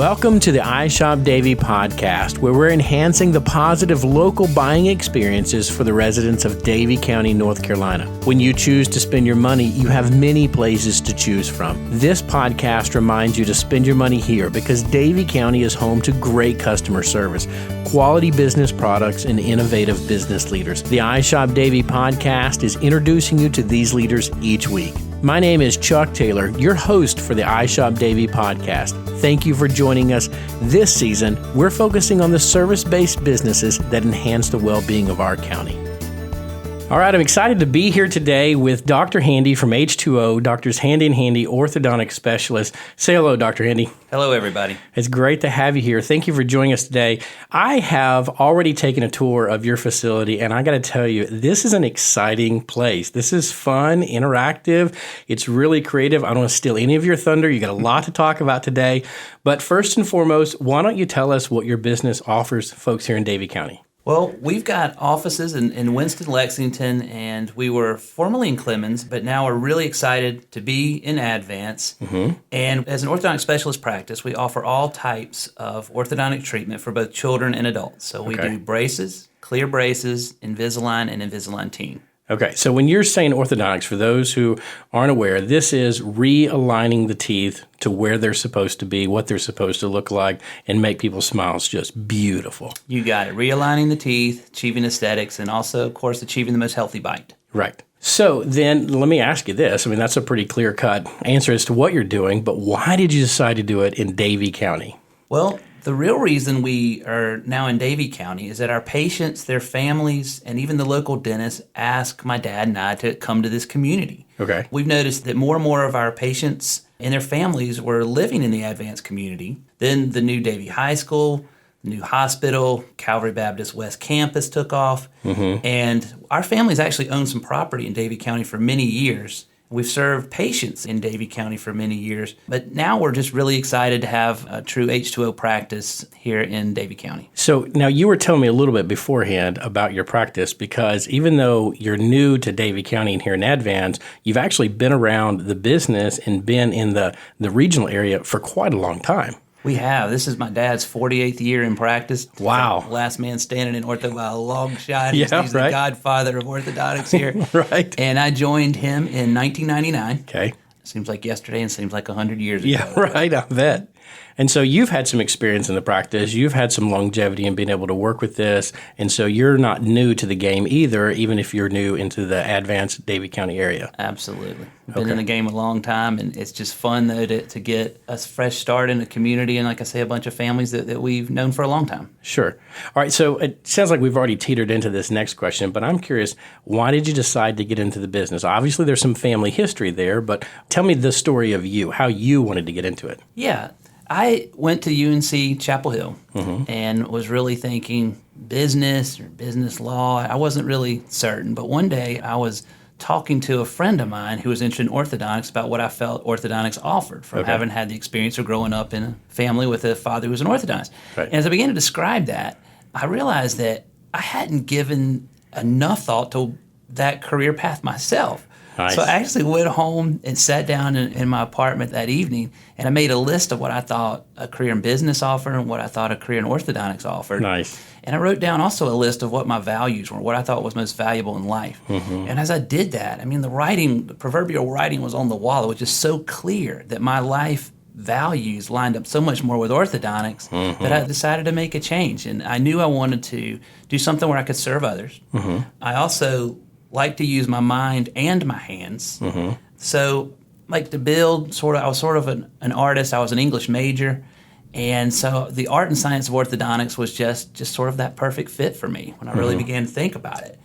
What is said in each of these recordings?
Welcome to the iShop Davie podcast, where we're enhancing the positive local buying experiences for the residents of Davie County, North Carolina. When you choose to spend your money, you have many places to choose from. This podcast reminds you to spend your money here because Davie County is home to great customer service, quality business products, and innovative business leaders. The iShop Davie podcast is introducing you to these leaders each week. My name is Chuck Taylor, your host for the iShop Davie podcast. Thank you for joining us. This season, we're focusing on the service-based businesses that enhance the well-being of our county. All right, I'm excited to be here today with Dr. Handy from H20, Doctors Handy and Handy, Orthodontic Specialists. Say hello, Dr. Handy. Hello, everybody. It's great to have you here. Thank you for joining us today. I have already taken a tour of your facility, and I got to tell you, this is an exciting place. This is fun, interactive. It's really creative. I don't want to steal any of your thunder. You got a lot to talk about today. But first and foremost, why don't you tell us what your business offers folks here in Davie County? Well, we've got offices in Winston, Lexington, and we were formerly in Clemens, but now we're really excited to be in Advance. Mm-hmm. And as an orthodontic specialist practice, we offer all types of orthodontic treatment for both children and adults. So we do braces, clear braces, Invisalign, and Invisalign Teen. Okay, so when you're saying orthodontics, for those who aren't aware, this is realigning the teeth to where they're supposed to be, what they're supposed to look like, and make people's smiles just beautiful. You got it. Realigning the teeth, achieving aesthetics, and also, of course, achieving the most healthy bite. Right. So then let me ask you this. I mean, that's a pretty clear-cut answer as to what you're doing, but why did you decide to do it in Davie County? Well, the real reason we are now in Davie County is that our patients, their families, and even the local dentists ask my dad and I to come to this community. Okay. We've noticed that more and more of our patients and their families were living in the Advanced community. Then the new Davie High School, the new hospital, Calvary Baptist West Campus took off. Mm-hmm. And our families actually owned some property in Davie County for many years. We've served patients in Davie County for many years, but now we're just really excited to have a true H2O practice here in Davie County. So now you were telling me a little bit beforehand about your practice because even though you're new to Davie County and here in Advance, you've actually been around the business and been in the regional area for quite a long time. We have. This is my dad's 48th year in practice. Wow. Last man standing in ortho by a long shot. Yeah, He's the godfather of orthodontics here. Right. And I joined him in 1999. Okay. Seems like yesterday and seems like 100 years ago. Yeah, right. I bet. And so you've had some experience in the practice. You've had some longevity in being able to work with this. And so you're not new to the game either, even if you're new into the Advanced Davie County area. Absolutely. Been in the game a long time, and it's just fun, though, to get a fresh start in the community and, like I say, a bunch of families that we've known for a long time. Sure. All right, so it sounds like we've already teetered into this next question, but I'm curious, why did you decide to get into the business? Obviously, there's some family history there, but tell me the story of you, how you wanted to get into it. Yeah. I went to UNC-Chapel Hill and was really thinking business or business law. I wasn't really certain, but one day I was talking to a friend of mine who was interested in orthodontics about what I felt orthodontics offered from having had the experience of growing up in a family with a father who was an orthodontist. Right. And as I began to describe that, I realized that I hadn't given enough thought to that career path myself. Nice. So I actually went home and sat down in my apartment that evening, and I made a list of what I thought a career in business offered and what I thought a career in orthodontics offered. Nice. And I wrote down also a list of what my values were, what I thought was most valuable in life. Mm-hmm. And as I did that, I mean, the proverbial writing was on the wall. It was just so clear that my life values lined up so much more with orthodontics that I decided to make a change. And I knew I wanted to do something where I could serve others. Mm-hmm. I also like to use my mind and my hands. Mm-hmm. So like to build, I was sort of an artist. I was an English major. And so the art and science of orthodontics was just sort of that perfect fit for me when I really began to think about it.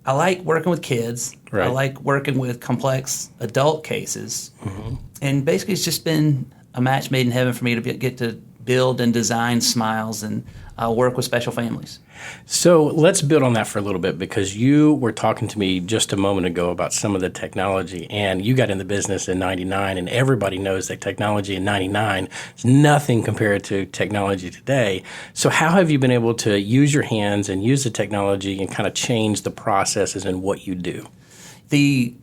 I like working with kids. Right. I like working with complex adult cases. Mm-hmm. And basically it's just been a match made in heaven for me to get to build and design smiles and work with special families. So let's build on that for a little bit because you were talking to me just a moment ago about some of the technology, and you got in the business in 99, and everybody knows that technology in 99 is nothing compared to technology today. So how have you been able to use your hands and use the technology and kind of change the processes and what you do? The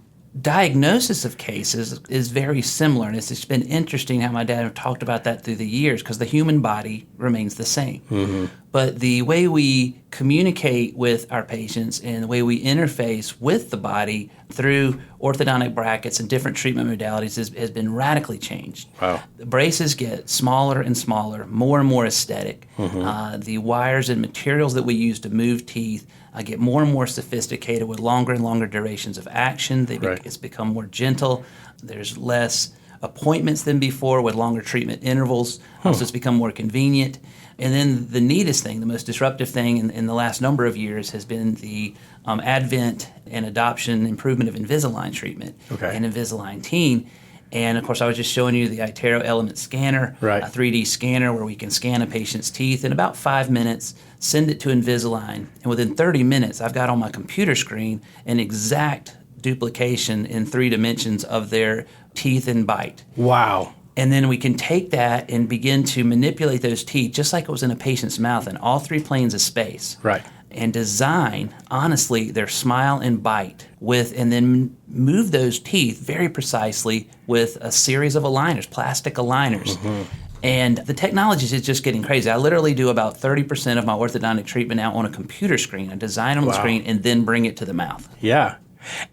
diagnosis of cases is very similar, and it's just been interesting how my dad have talked about that through the years, because the human body remains the same. Mm-hmm. But the way we communicate with our patients and the way we interface with the body through orthodontic brackets and different treatment modalities has been radically changed. Wow. The braces get smaller and smaller, more and more aesthetic. Mm-hmm. The wires and materials that we use to move teeth get more and more sophisticated with longer and longer durations of action. It's become more gentle. There's less appointments than before with longer treatment intervals. So it's become more convenient. And then the neatest thing, the most disruptive thing in the last number of years has been the advent and adoption, improvement of Invisalign treatment and Invisalign Teen. And of course, I was just showing you the iTero Element Scanner, a 3D scanner where we can scan a patient's teeth in about 5 minutes, send it to Invisalign, and within 30 minutes, I've got on my computer screen an exact duplication in 3 dimensions of their teeth and bite. Wow. And then we can take that and begin to manipulate those teeth just like it was in a patient's mouth in all 3 planes of space. Right. And design, honestly, their smile and bite and then move those teeth very precisely with a series of aligners, plastic aligners. Mm-hmm. And the technology is just getting crazy. I literally do about 30% of my orthodontic treatment now on a computer screen. I design on the screen and then bring it to the mouth. Yeah.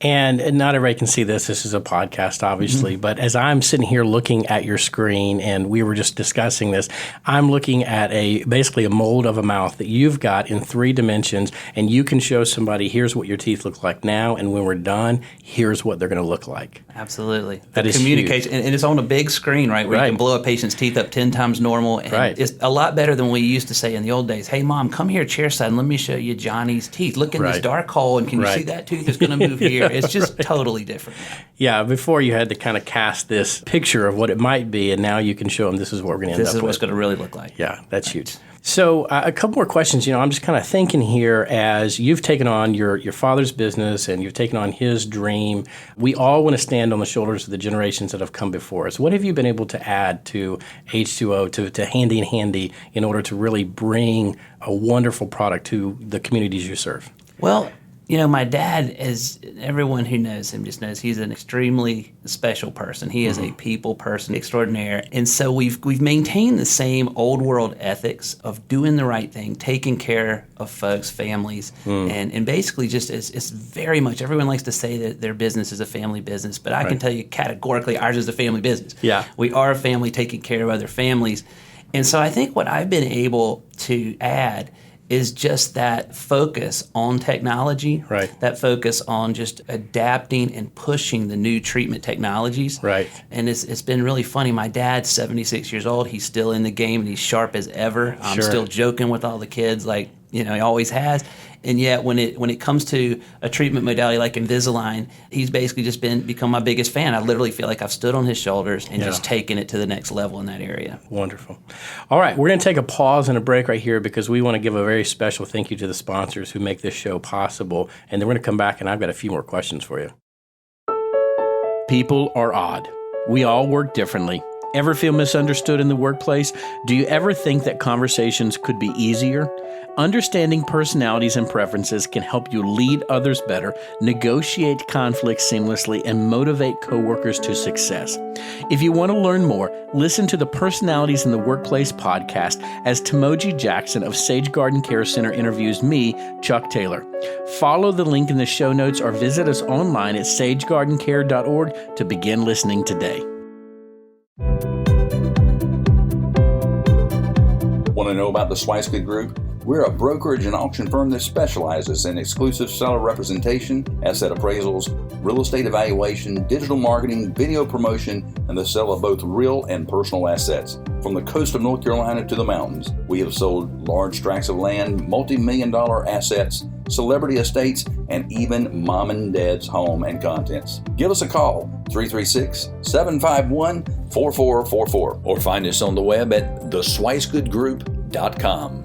And not everybody can see this. This is a podcast, obviously. Mm-hmm. But as I'm sitting here looking at your screen, and we were just discussing this, I'm looking at basically a mold of a mouth that you've got in 3 dimensions, and you can show somebody, here's what your teeth look like now, and when we're done, here's what they're going to look like. Absolutely. That is communication, huge. And it's on a big screen, right, where you can blow a patient's teeth up 10 times normal. And it's a lot better than we used to say in the old days. Hey, Mom, come here chairside and let me show you Johnny's teeth. Look in this dark hole, and can you see that tooth is going to move here? It's just totally different now. Yeah, before you had to kind of cast this picture of what it might be, and now you can show them this is what we're going to end up with. This is what it's going to really look like. Yeah, that's huge. So a couple more questions. I'm just kind of thinking here as you've taken on your father's business and you've taken on his dream. We all want to stand on the shoulders of the generations that have come before us. What have you been able to add to H2O, to Handy and Handy, in order to really bring a wonderful product to the communities you serve? Well, my dad, as everyone who knows him just knows, he's an extremely special person. He is a people person extraordinaire. And so we've maintained the same old world ethics of doing the right thing, taking care of folks, families, and basically just it's very much, everyone likes to say that their business is a family business, but I can tell you categorically ours is a family business. Yeah. We are a family taking care of other families. And so I think what I've been able to add is just that focus on technology, that focus on just adapting and pushing the new treatment technologies. Right. And it's been really funny. My dad's 76 years old. He's still in the game, and he's sharp as ever. I'm still joking with all the kids like, he always has. And yet when it comes to a treatment modality like Invisalign, he's basically just become my biggest fan. I literally feel like I've stood on his shoulders and just taken it to the next level in that area. Wonderful. All right, we're going to take a pause and a break right here because we want to give a very special thank you to the sponsors who make this show possible. And then we're going to come back, and I've got a few more questions for you. People are odd. We all work differently. Ever feel misunderstood in the workplace? Do you ever think that conversations could be easier? Understanding personalities and preferences can help you lead others better, negotiate conflicts seamlessly, and motivate coworkers to success. If you want to learn more, listen to the Personalities in the Workplace podcast as Timoji Jackson of Sage Garden Care Center interviews me, Chuck Taylor. Follow the link in the show notes or visit us online at sagegardencare.org to begin listening today. Want to know about the Swicegood Group? We're a brokerage and auction firm that specializes in exclusive seller representation, asset appraisals, real estate evaluation, digital marketing, video promotion, and the sale of both real and personal assets. From the coast of North Carolina to the mountains, we have sold large tracts of land, multi-million-dollar assets, celebrity estates, and even mom and dad's home and contents. Give us a call, 336-751-4444, or find us on the web at theswicegoodgroup.com.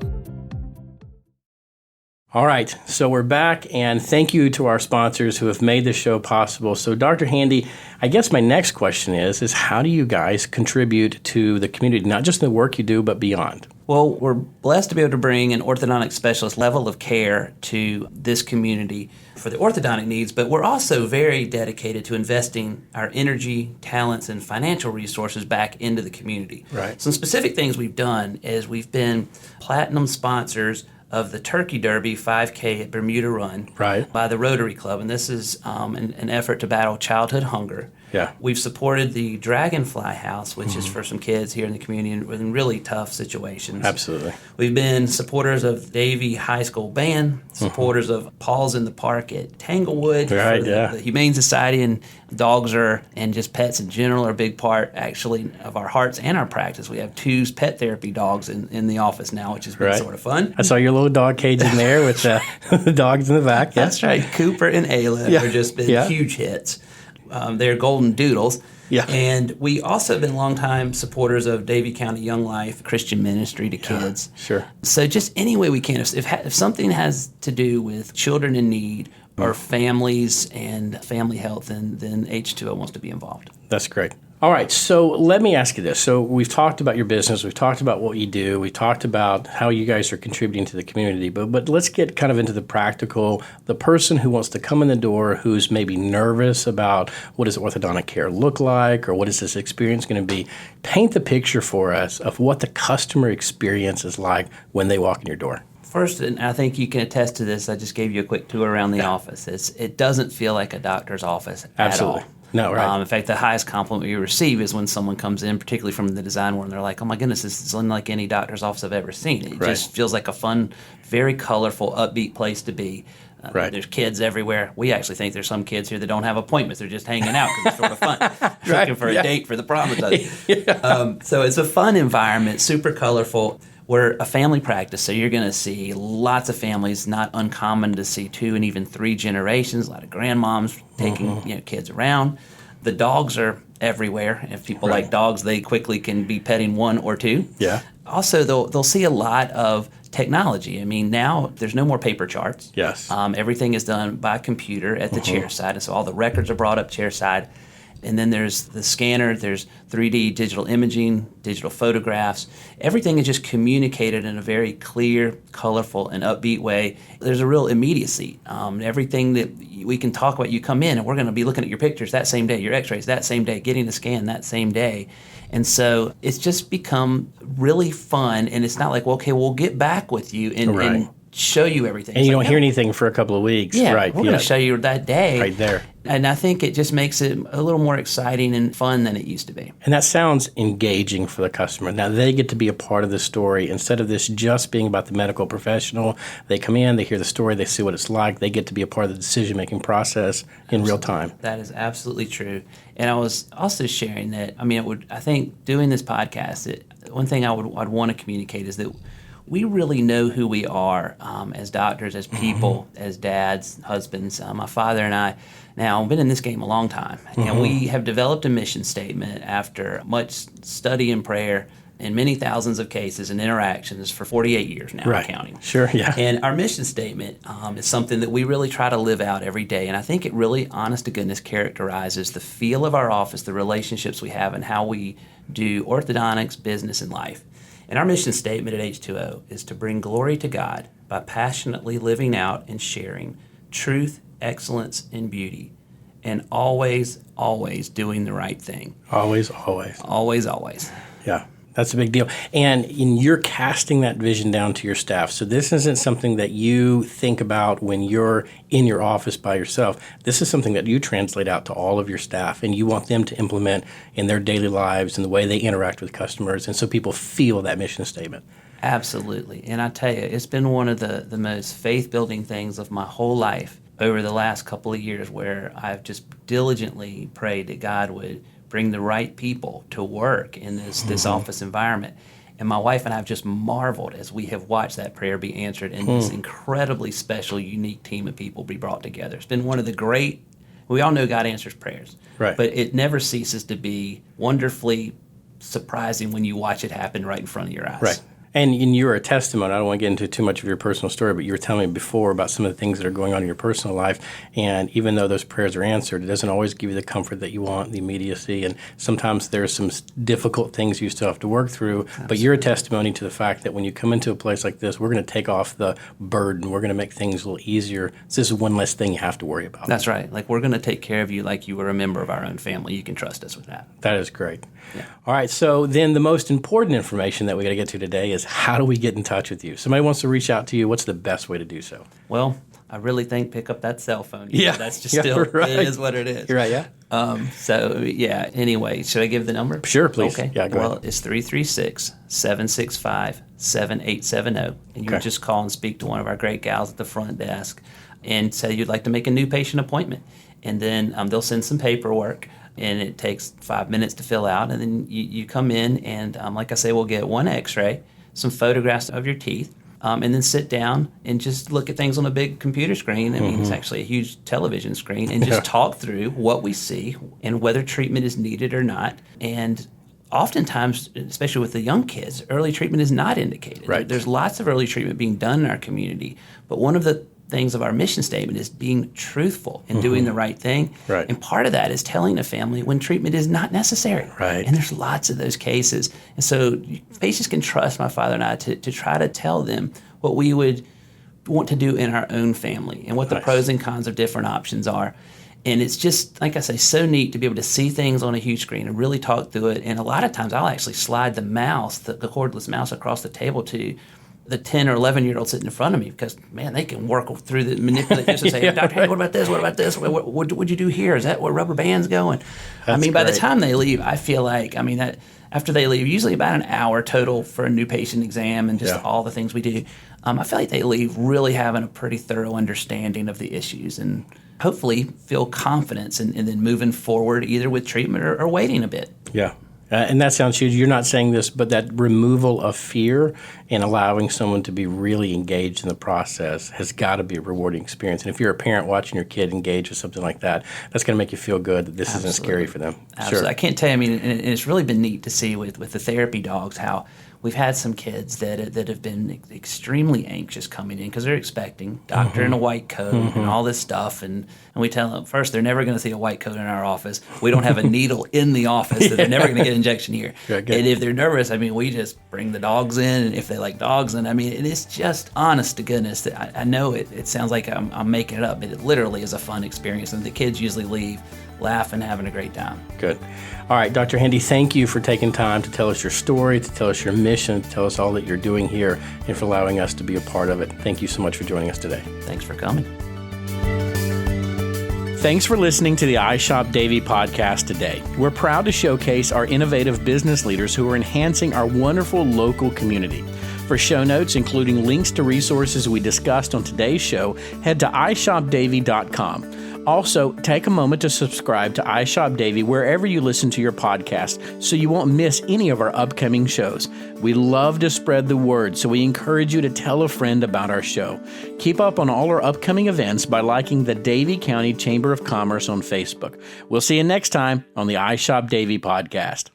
All right, so we're back, and thank you to our sponsors who have made this show possible. So, Dr. Handy, I guess my next question is how do you guys contribute to the community, not just the work you do, but beyond? Well, we're blessed to be able to bring an orthodontic specialist level of care to this community for the orthodontic needs, but we're also very dedicated to investing our energy, talents, and financial resources back into the community. Right. Some specific things we've done is we've been platinum sponsors of the Turkey Derby 5K at Bermuda Run by the Rotary Club, and this is an effort to battle childhood hunger. Yeah. We've supported the Dragonfly House, which is for some kids here in the community in really tough situations. Absolutely. We've been supporters of Davie High School Band, supporters of Paws in the Park at Tanglewood, the Humane Society, and dogs and just pets in general are a big part, actually, of our hearts and our practice. We have 2 pet therapy dogs in the office now, which has been sort of fun. I saw your little dog cage in there with the dogs in the back. Yeah. That's right. Cooper and Ayla have just been huge hits. They're golden doodles. Yeah. And we also have been longtime supporters of Davie County Young Life Christian ministry to kids. Sure. So just any way we can. If something has to do with children in need or families and family health, then H2O wants to be involved. That's great. All right, so let me ask you this. So we've talked about your business, we've talked about what you do, we talked about how you guys are contributing to the community, but let's get kind of into the practical, the person who wants to come in the door who's maybe nervous about what does orthodontic care look like or what is this experience going to be. Paint the picture for us of what the customer experience is like when they walk in your door. First, and I think you can attest to this, I just gave you a quick tour around the office. It doesn't feel like a doctor's office at all. No, right. In fact, the highest compliment you receive is when someone comes in, particularly from the design world, and they're like, oh my goodness, this is unlike any doctor's office I've ever seen. It just feels like a fun, very colorful, upbeat place to be. There's kids everywhere. We actually think there's some kids here that don't have appointments. They're just hanging out because it's sort of fun. Looking for a date for the promenade. So it's a fun environment, super colorful. We're a family practice, so you're going to see lots of families, not uncommon to see 2 and even 3 generations, a lot of grandmoms taking kids around. The dogs are everywhere. If people like dogs, they quickly can be petting 1 or 2. Yeah. Also, they'll see a lot of technology. I mean, now there's no more paper charts. Yes. Everything is done by computer at the chair side, and so all the records are brought up chair side. And then there's the scanner, there's 3D digital imaging, digital photographs. Everything is just communicated in a very clear, colorful, and upbeat way. There's a real immediacy. Everything that we can talk about, you come in and we're going to be looking at your pictures that same day, your x-rays that same day, getting the scan that same day. And so it's just become really fun, and it's not like, well, okay, we'll get back with you and show you everything. And you don't hear anything for a couple of weeks. Yeah, we're going to show you that day. Right there. And I think it just makes it a little more exciting and fun than it used to be. And that sounds engaging for the customer. Now they get to be a part of the story. Instead of this just being about the medical professional, they come in, they hear the story, they see what it's like, they get to be a part of the decision-making process in real time. That is absolutely true. And I was also sharing that, I think doing this podcast, one thing I'd want to communicate is that we really know who we are as doctors, as people, as dads, husbands. My father and I now have been in this game a long time, and we have developed a mission statement after much study and prayer and many thousands of cases and interactions for 48 years now, and counting. Sure, yeah. And our mission statement is something that we really try to live out every day, and I think it really, honest to goodness, characterizes the feel of our office, the relationships we have, and how we do orthodontics, business, and life. And our mission statement at H2O is to bring glory to God by passionately living out and sharing truth, excellence, and beauty, and always, always doing the right thing. Always, always. Always, always. Yeah. That's a big deal. And you're casting that vision down to your staff. So this isn't something that you think about when you're in your office by yourself. This is something that you translate out to all of your staff, and you want them to implement in their daily lives and the way they interact with customers, and so people feel that mission statement. Absolutely. And I tell you, it's been one of the most faith-building things of my whole life over the last couple of years, where I've just diligently prayed that God would bring the right people to work in this office environment. And my wife and I have just marveled as we have watched that prayer be answered and this incredibly special, unique team of people be brought together. It's been one of the great, we all know God answers prayers, but it never ceases to be wonderfully surprising when you watch it happen right in front of your eyes. Right. And you're a testimony. I don't want to get into too much of your personal story, but you were telling me before about some of the things that are going on in your personal life. And even though those prayers are answered, it doesn't always give you the comfort that you want, the immediacy. And sometimes there's some difficult things you still have to work through. Absolutely. But you're a testimony to the fact that when you come into a place like this, we're going to take off the burden. We're going to make things a little easier. So this is one less thing you have to worry about. That's right. Like, we're going to take care of you like you were a member of our own family. You can trust us with that. That is great. Yeah. All right. So then the most important information that we got to get to today is how do we get in touch with you? Somebody wants to reach out to you. What's the best way to do so? Well, I really think pick up that cell phone. Yeah. That's just still, right. It is what it is. You're right, yeah. Anyway, should I give the number? Sure, please. Okay. Yeah, go ahead. Well, it's 336-765-7870. And you would just call and speak to one of our great gals at the front desk and say you'd like to make a new patient appointment. And then they'll send some paperwork, and it takes 5 minutes to fill out. And then you come in, and like I say, we'll get one x-ray, some photographs of your teeth, and then sit down and just look at things on a big computer screen. I mean, it's actually a huge television screen, and just talk through what we see and whether treatment is needed or not. And oftentimes, especially with the young kids, early treatment is not indicated. Right. There's lots of early treatment being done in our community, but one of the things of our mission statement is being truthful and doing the right thing. Right. And part of that is telling a family when treatment is not necessary. Right. And there's lots of those cases. And so patients can trust my father and I to try to tell them what we would want to do in our own family and what the pros and cons of different options are. And it's just, like I say, so neat to be able to see things on a huge screen and really talk through it. And a lot of times I'll actually slide the mouse, the cordless mouse, across the table to the 10 or 11-year-old sitting in front of me because, man, they can work through the manipulate this and say, Dr. Handy, what about this? What about this? What would you do here? Is that where rubber band's going? That's by the great. time they leave, I feel like, that after they leave, usually about an hour total for a new patient exam and just all the things we do, I feel like they leave really having a pretty thorough understanding of the issues and hopefully feel confidence in then moving forward either with treatment or waiting a bit. Yeah. And that sounds huge. You're not saying this, but that removal of fear and allowing someone to be really engaged in the process has got to be a rewarding experience. And if you're a parent watching your kid engage with something like that, that's going to make you feel good that this isn't scary for them. Absolutely. Sure. I can't tell you, and it's really been neat to see with the therapy dogs how we've had some kids that have been extremely anxious coming in because they're expecting doctor in a white coat and all this stuff. And we tell them, first, they're never going to see a white coat in our office. We don't have a needle in the office, so they're never going to get an injection here. Good. And if they're nervous, we just bring the dogs in, and if they like dogs, and it is just honest to goodness that I know it sounds like I'm making it up, but it literally is a fun experience, and the kids usually leave laughing, having a great time. Good. All right, Dr. Handy, thank you for taking time to tell us your story, to tell us your mission, to tell us all that you're doing here, and for allowing us to be a part of it. Thank you so much for joining us today. Thanks for coming. Thanks for listening to the iShop Davey podcast today. We're proud to showcase our innovative business leaders who are enhancing our wonderful local community. For show notes, including links to resources we discussed on today's show, head to iShopDavey.com. Also, take a moment to subscribe to iShop Davey wherever you listen to your podcast so you won't miss any of our upcoming shows. We love to spread the word, so we encourage you to tell a friend about our show. Keep up on all our upcoming events by liking the Davey County Chamber of Commerce on Facebook. We'll see you next time on the iShop Davey podcast.